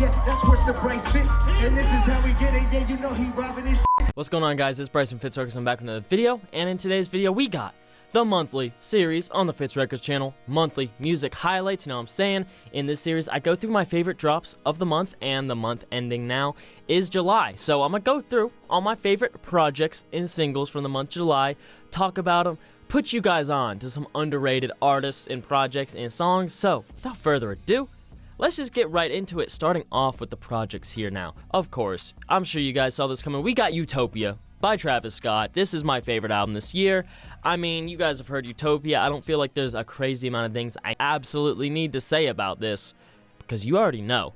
Yeah, that's what's the Bryce fits. And this is how we get it. Yeah, you know he robbing his. What's going on, guys? It's Bryce from Fitz Records. I'm back with another video, and in today's video we got the monthly series on the Fitz Records channel, monthly music highlights. You know what I'm saying? In this series, I go through my favorite drops of the month, and the month ending now is July. So I'm gonna go through all my favorite projects and singles from the month July, talk about them, put you guys on to some underrated artists and projects and songs. So without further ado, let's just get right into it, starting off with the projects here now. Of course, I'm sure you guys saw this coming. We got UTOPIA by Travis Scott. This is my favorite album this year. I mean, you guys have heard UTOPIA. I don't feel like there's a crazy amount of things I absolutely need to say about this, because you already know.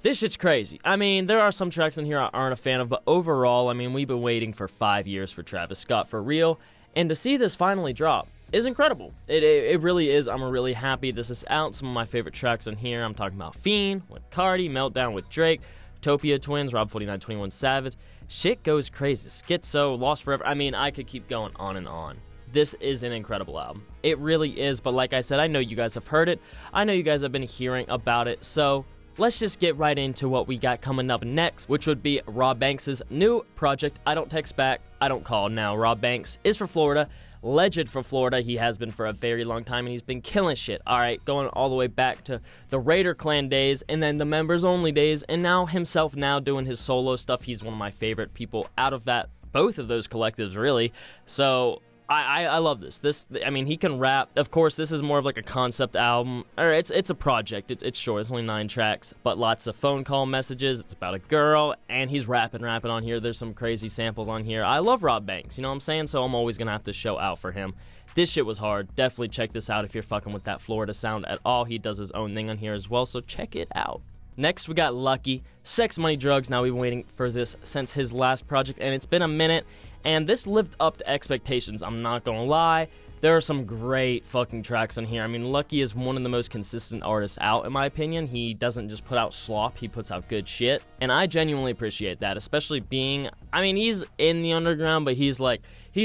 This shit's crazy. I mean, there are some tracks in here I aren't a fan of, but overall, I mean, we've been waiting for 5 years for Travis Scott for real, and to see this finally drop is incredible. It really is. I'm really happy this is out. Some of my favorite tracks on here, I'm talking about Fiend with Cardi, Meltdown with Drake, Utopia Twins, Rob 49, 21 Savage. Shit goes crazy. Schizo, Lost Forever. I mean, I could keep going on and on. This is an incredible album. It really is, but like I said, I know you guys have heard it. I know you guys have been hearing about it, so let's just get right into what we got coming up next, which would be Robb Banks' new project, I Don't Text Back, I Don't Call. Now, Robb Banks is from Florida. Legend for Florida. He has been for a very long time, and he's been killing shit. Alright, going all the way back to the Raider Clan days, and then the Members Only days, and now himself now doing his solo stuff. He's one of my favorite people out of that, both of those collectives, really. So I love this. I mean, he can rap. Of course, this is more of like a concept album. Or it's a project. It's short. It's only 9 tracks, but lots of phone call messages. It's about a girl, and he's rapping on here. There's some crazy samples on here. I love Robb Banks, you know what I'm saying? So I'm always gonna have to show out for him. This shit was hard. Definitely check this out if you're fucking with that Florida sound at all. He does his own thing on here as well, so check it out. Next, we got LUCKI, Sex, Money, Drugs. Now, we've been waiting for this since his last project, and it's been a minute, and this lived up to expectations. I'm not gonna lie. There are some great fucking tracks on here. I mean, LUCKI is one of the most consistent artists out, in my opinion. He doesn't just put out slop, he puts out good shit, and I genuinely appreciate that, especially being, I mean, he's in the underground, but he's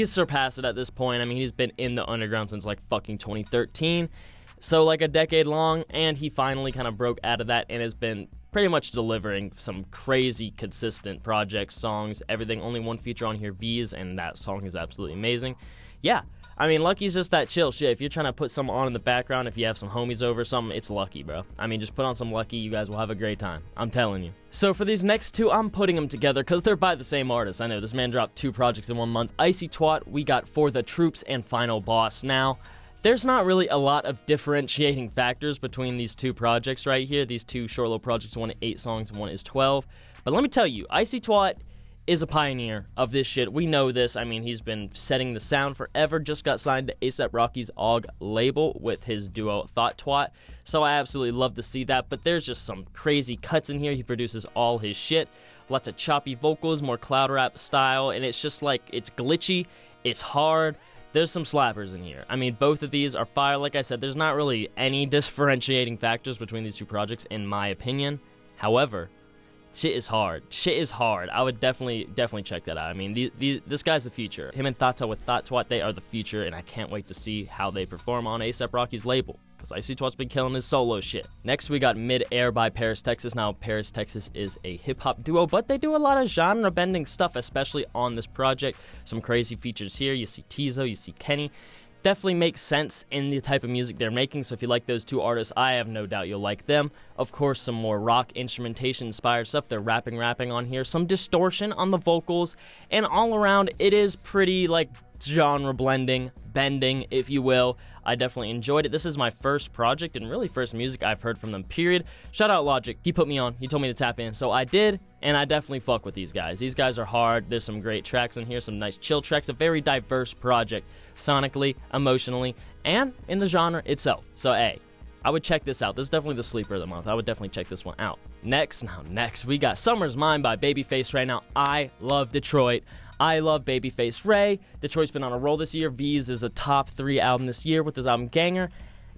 surpassed it at this point. I mean, he's been in the underground since, like, fucking 2013. So like a decade long, and he finally kind of broke out of that and has been pretty much delivering some crazy consistent projects, songs, everything. Only one feature on here, V's, and that song is absolutely amazing. Yeah, I mean, LUCKI's just that chill shit. If you're trying to put something on in the background, if you have some homies over or something, it's LUCKI, bro. I mean, just put on some LUCKI, you guys will have a great time. I'm telling you. So for these next two, I'm putting them together because they're by the same artist. I know this man dropped 2 projects in 1 month. ICYTWAT, we got For the Troopz and Final Boss. Now, there's not really a lot of differentiating factors between these 2 projects right here. These 2 short little projects, one is 8 songs and one is 12. But let me tell you, ICYTWAT is a pioneer of this shit. We know this. I mean, he's been setting the sound forever. Just got signed to A$AP Rocky's OG label with his duo Thought Twat. So I absolutely love to see that. But there's just some crazy cuts in here. He produces all his shit. Lots of choppy vocals, more cloud rap style. And it's just like, it's glitchy. It's hard. There's some slappers in here. I mean, both of these are fire. Like I said, there's not really any differentiating factors between these 2 projects, in my opinion. However, shit is hard. Shit is hard. I would definitely check that out. I mean, this guy's the future. Him and Thought with Thought Twat, they are the future, and I can't wait to see how they perform on A$AP Rocky's label, because ICYTWAT's been killing his solo shit. Next, we got Mid-Air by Paris, Texas. Now, Paris, Texas is a hip-hop duo, but they do a lot of genre-bending stuff, especially on this project. Some crazy features here. You see Tizo, you see Kenny. Definitely makes sense in the type of music they're making, so if you like those 2 artists, I have no doubt you'll like them. Of course, some more rock instrumentation-inspired stuff. They're rapping on here. Some distortion on the vocals, and all around, it is pretty, like, genre blending, bending, if you will. I definitely enjoyed it. This is my first project and really first music I've heard from them, period. Shout out Logic. He put me on. He told me to tap in, so I did, and I definitely fuck with these guys. These guys are hard. There's some great tracks in here, some nice chill tracks. A very diverse project, sonically, emotionally, and in the genre itself. So, hey, I would check this out. This is definitely the sleeper of the month. I would definitely check this one out. Next, we got Summer's Mine by Babyface right now. I love Detroit. I love Babyface Ray. Detroit's been on a roll this year. V's is a top 3 album this year with his album Gnar.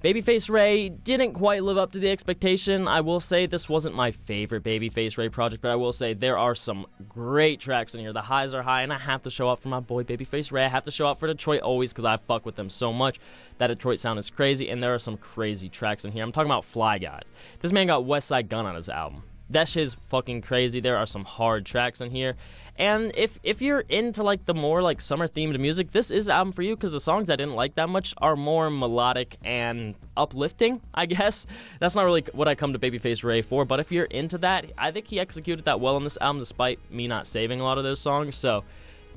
Babyface Ray didn't quite live up to the expectation. I will say this wasn't my favorite Babyface Ray project, but I will say there are some great tracks in here. The highs are high, and I have to show up for my boy Babyface Ray. I have to show up for Detroit always because I fuck with them so much. That Detroit sound is crazy, and there are some crazy tracks in here. I'm talking about Fly Guys. This man got West Side Gun on his album. That shit is fucking crazy. There are some hard tracks in here. And if you're into like the more like summer themed music, this is the album for you, because the songs I didn't like that much are more melodic and uplifting, I guess. That's not really what I come to Babyface Ray for, but if you're into that, I think he executed that well on this album despite me not saving a lot of those songs, so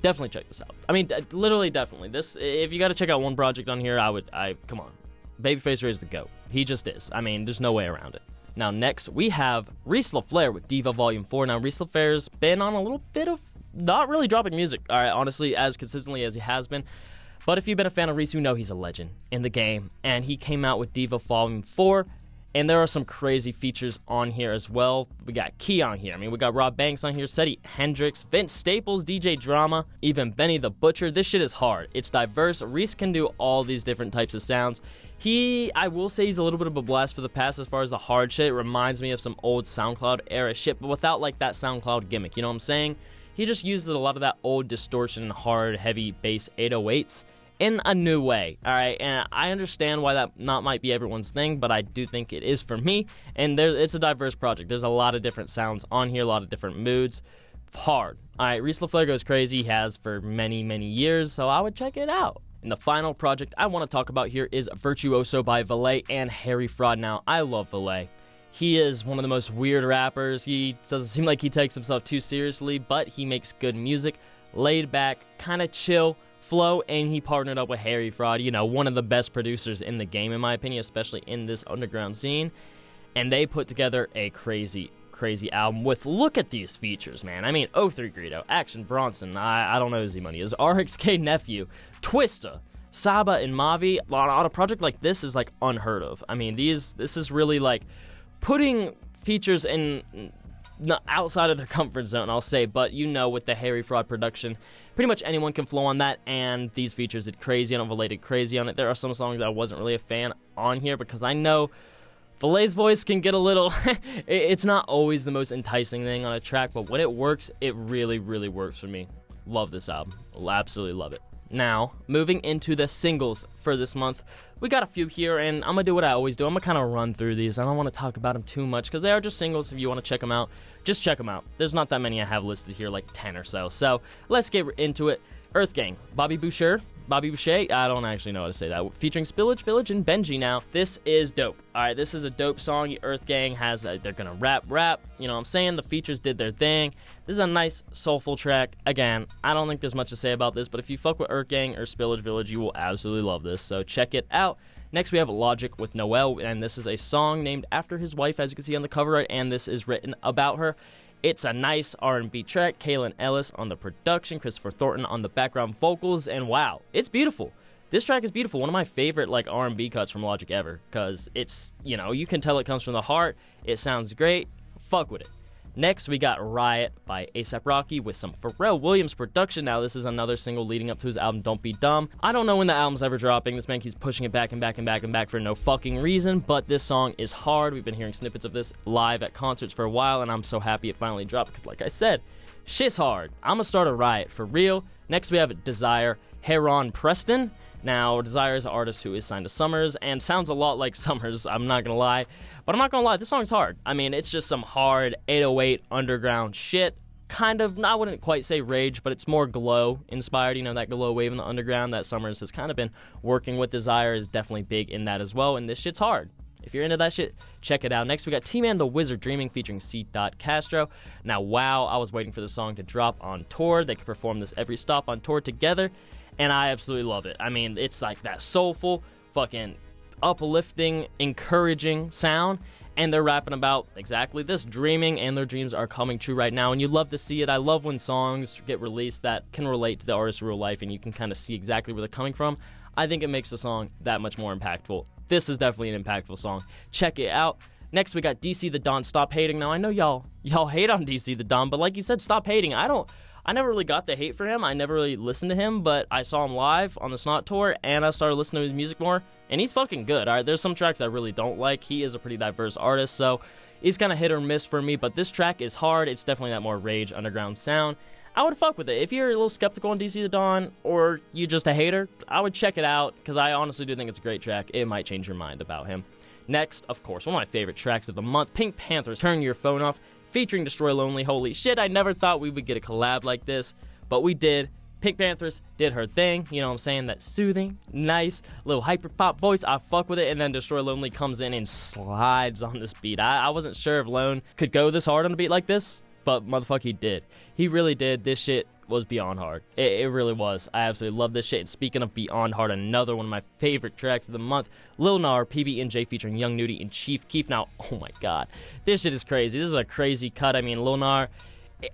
definitely check this out. I mean, literally definitely. This, if you gotta check out one project on here, come on. Babyface Ray is the GOAT. He just is. I mean, there's no way around it. Now, next, we have Reese LaFalRe with Diva Volume 4. Now, Reese LaFalRe's been on a little bit of not really dropping music, all right, honestly, as consistently as he has been. But if you've been a fan of Reese, you know he's a legend in the game. And he came out with Diva Volume 4, and there are some crazy features on here as well. We got Key on here. I mean, we got Robb Bank on here, Seti Hendrix, Vince Staples, DJ Drama, even Benny the Butcher. This shit is hard. It's diverse. Reese can do all these different types of sounds. I will say he's a little bit of a blast for the past as far as the hard shit. It reminds me of some old SoundCloud era shit, but without like that SoundCloud gimmick, you know what I'm saying? He just uses a lot of that old distortion and hard, heavy bass 808s in a new way, all right? And I understand why that not might be everyone's thing, but I do think it is for me, and it's a diverse project. There's a lot of different sounds on here, a lot of different moods. Hard. All right, Reese LaFalRe goes crazy. He has for many, many years, so I would check it out. And the final project I want to talk about here is Virtuoso by Valee and Harry Fraud. Now, I love Valee. He is one of the most weird rappers. He doesn't seem like he takes himself too seriously, but he makes good music, laid back, kind of chill flow, and he partnered up with Harry Fraud, you know, one of the best producers in the game, in my opinion, especially in this underground scene. And they put together a crazy album with, look at these features, man. I mean, 03 Greedo, Action Bronson, I don't know who Z-Money is, RXK Nephew, Twista, Saba, and Mavi. On a project like this is like unheard of. I mean, this is really like putting features in outside of their comfort zone, I'll say, but you know, with the Harry Fraud production, pretty much anyone can flow on that, and these features did crazy on it, related crazy on it. There are some songs that I wasn't really a fan on here because I know Valee's voice can get a little it's not always the most enticing thing on a track, but when it works, it really, really works for me. Love this album. Absolutely love it. Now, moving into the singles for this month, we got a few here, and I'm going to do what I always do. I'm going to kind of run through these. I don't want to talk about them too much because they are just singles. If you want to check them out, just check them out. There's not that many I have listed here, like 10 or so. So let's get into it. EARTHGANG, Bobby Bucher, I don't actually know how to say that, featuring Spillage, and Benji. Now, this is dope. All right, this is a dope song. EARTHGANG has, they're going to rap, you know what I'm saying? The features did their thing. This is a nice, soulful track. Again, I don't think there's much to say about this, but if you fuck with EARTHGANG or Spillage Village, you will absolutely love this, so check it out. Next, we have Logic with Noell, and this is a song named after his wife, as you can see on the cover art, and this is written about her. It's a nice R&B track. Kaylin Ellis on the production, Christopher Thornton on the background vocals, and wow, it's beautiful. This track is beautiful. One of my favorite like R&B cuts from Logic ever, because it's, you know, you can tell it comes from the heart. It sounds great. Fuck with it. Next, we got Riot by A$AP Rocky with some Pharell Williams production. Now, this is another single leading up to his album Don't Be Dumb. I don't know when the album's ever dropping. This man keeps pushing it back and back for no fucking reason, but this song is hard. We've been hearing snippets of this live at concerts for a while, and I'm so happy it finally dropped because, like I said, shit's hard. I'm gonna start a riot for real. Next, we have Desire, Heron, Preston. Now, Desire is an artist who is signed to Summers and sounds a lot like Summers, I'm not gonna lie. But I'm not gonna lie, this song's hard. I mean, it's just some hard 808 underground shit. Kind of, I wouldn't quite say rage, but it's more glow inspired. You know, that glow wave in the underground that Summers has kind of been working with. Desire is definitely big in that as well, and this shit's hard. If you're into that shit, check it out. Next, we got T-Man the Wizard Dreaming featuring C. Castro. Now, wow, I was waiting for the song to drop on tour. They could perform this every stop on tour together, and I absolutely love it. I mean, it's like that soulful, fucking uplifting, encouraging sound, and they're rapping about exactly this, dreaming, and their dreams are coming true right now, and you love to see it. I love when songs get released that can relate to the artist's real life, and you can kind of see exactly where they're coming from. I think it makes the song that much more impactful. This is definitely an impactful song. Check it out. Next, we got DC the Don, Stop Hating. Now, I know y'all hate on DC the Don, but like you said, stop hating. I never really got the hate for him. I never really listened to him, but I saw him live on the Snot Tour, and I started listening to his music more, and he's fucking good, all right? There's some tracks I really don't like. He is a pretty diverse artist, so he's kind of hit or miss for me, but this track is hard. It's definitely that more rage underground sound. I would fuck with it. If you're a little skeptical on DC the Dawn, or you just a hater, I would check it out, because I honestly do think it's a great track. It might change your mind about him. Next, of course, one of my favorite tracks of the month, PinkPantheress, Turn Your Phone Off, featuring Destroy Lonely. Holy shit, I never thought we would get a collab like this, but we did. PinkPantheress did her thing, you know what I'm saying, that soothing, nice, little hyper-pop voice, I fuck with it, and then Destroy Lonely comes in and slides on this beat. I wasn't sure if Lone could go this hard on a beat like this, but motherfucker, he did. He really did. This shit was beyond hard. It really was. I absolutely love this shit. And speaking of beyond hard, another one of my favorite tracks of the month, Lil Gnar, PB&J featuring Young Nudy and Keef. Now, oh my god, this shit is crazy. This is a crazy cut. I mean, Lil Gnar,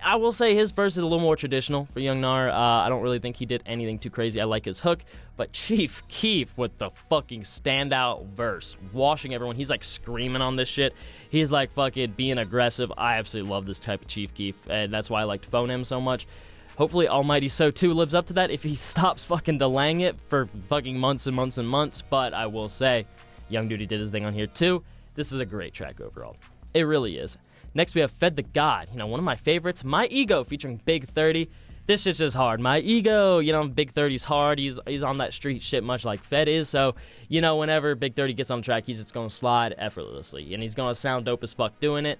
I will say his verse is a little more traditional for Young Gnar. I don't really think he did anything too crazy. I like his hook, but Keef with the fucking standout verse, washing everyone. He's like screaming on this shit. He's like fucking being aggressive. I absolutely love this type of Keef, and that's why I like to phone him so much. Hopefully Almighty So 2 lives up to that if he stops fucking delaying it for fucking months and months and months, but I will say, Young Nudy did his thing on here too. This is a great track overall. It really is. Next, we have Fed the God. You know, one of my favorites, My Ego, featuring Big 30. This shit's just hard. My Ego, you know, Big 30's hard. He's on that street shit much like Fed is. So, you know, whenever Big 30 gets on the track, he's just going to slide effortlessly. And he's going to sound dope as fuck doing it.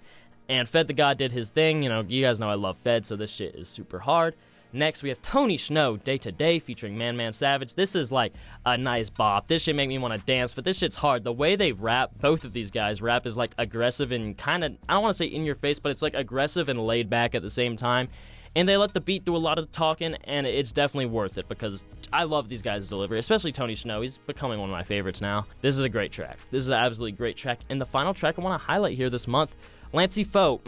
And Fed the God did his thing. You know, you guys know I love Fed, so this shit is super hard. Next, we have Tony Shhnow, Day to Day, featuring ManMan Savage. This is like a nice bop. This shit make me want to dance, but this shit's hard. The way they rap, both of these guys rap is like aggressive and kind of, I don't want to say in your face, but it's like aggressive and laid back at the same time. And they let the beat do a lot of the talking, and it's definitely worth it because I love these guys' delivery, especially Tony Shhnow. He's becoming one of my favorites now. This is a great track. This is an absolutely great track. And the final track I want to highlight here this month, Lancey Foe,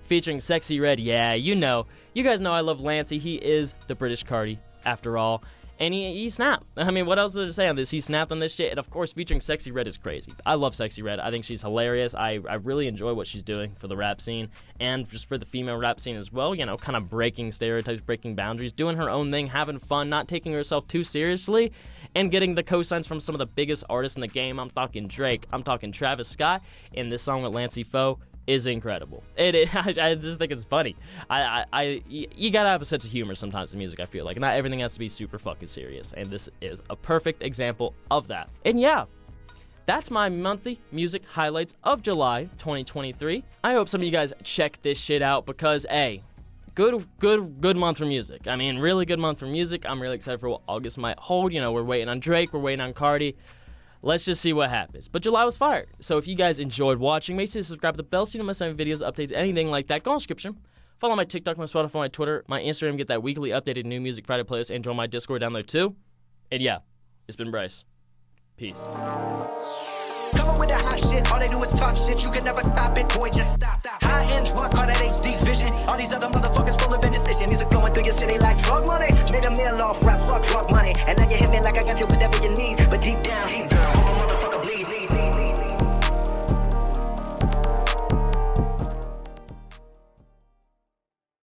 featuring Sexy Red. Yeah, you know. You guys know I love Lancey. He is the British Cardi, after all. And he snapped. I mean, what else did I say on this? He snapped on this shit. And, of course, featuring Sexy Red is crazy. I love Sexy Red. I think she's hilarious. I really enjoy what she's doing for the rap scene and just for the female rap scene as well. You know, kind of breaking stereotypes, breaking boundaries, doing her own thing, having fun, not taking herself too seriously, and getting the cosigns from some of the biggest artists in the game. I'm talking Drake. I'm talking Travis Scott. And this song with Lancey Foe is incredible. I just think it's funny. You gotta have a sense of humor sometimes in music, I feel like. Not everything has to be super fucking serious, and this is a perfect example of that. And yeah, that's my monthly music highlights of July 2023. I hope some of you guys check this shit out because, hey, good month for music. I mean, really good month for music. I'm really excited for what August might hold. You know, we're waiting on Drake, we're waiting on Cardi. Let's just see what happens. But July was fire. So if you guys enjoyed watching, make sure to subscribe to the bell so you don't miss any videos, updates, anything like that. Go on the description. Follow my TikTok, my Spotify, my Twitter, my Instagram. Get that weekly updated New Music Friday playlist. And join my Discord down there too. And yeah, it's been Bryce. Peace. Coming with the hot shit, all they do is talk shit. You can never top it, boy, just stop. High-end drunk, all that HD vision. All these other motherfuckers full of indecision. These are flowing through your city like drug money. Made a meal off rap, fuck drug money. And now you hit me like I got you whatever you need. But deep down,